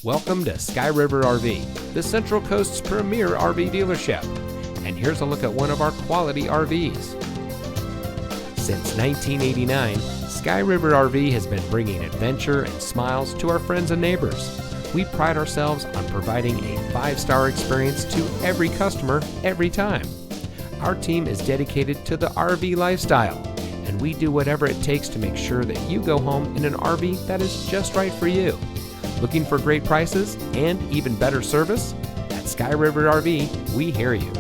Welcome to Sky River RV, the Central Coast's premier RV dealership. And here's a look at one of our quality RVs. Since 1989, Sky River RV has been bringing adventure and smiles to our friends and neighbors. We pride ourselves on providing a 5-star experience to every customer every time. Our team is dedicated to the RV lifestyle, and we do whatever it takes to make sure that you go home in an RV that is just right for you. Looking for great prices and even better service? At Sky River RV, we hear you.